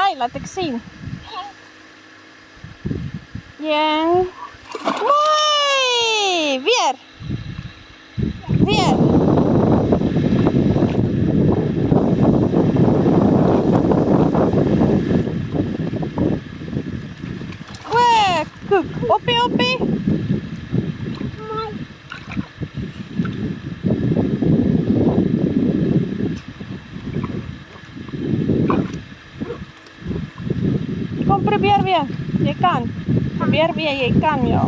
glij, laat ik zien. Ja. Mooi! Weer! Weer! Wee, koek! Oppie, oppie! Kom, probeer weer. Jy kan. Probeer weer, jy kan, ja.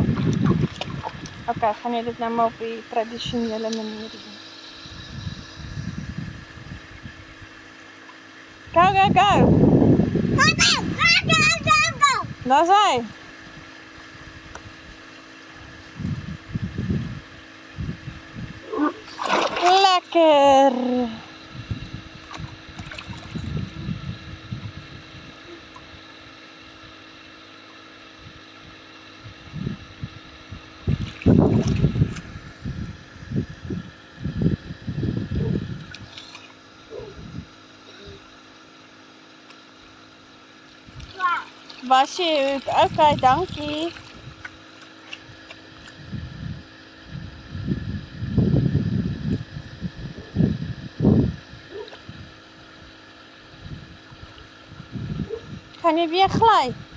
Oké, gaan jy dit nou maar op die tradisionele manier doen. Go, go, go! Go! Daar is hy. Lekker! Was je goed? Oké, dankie. Gaan je weer glijden?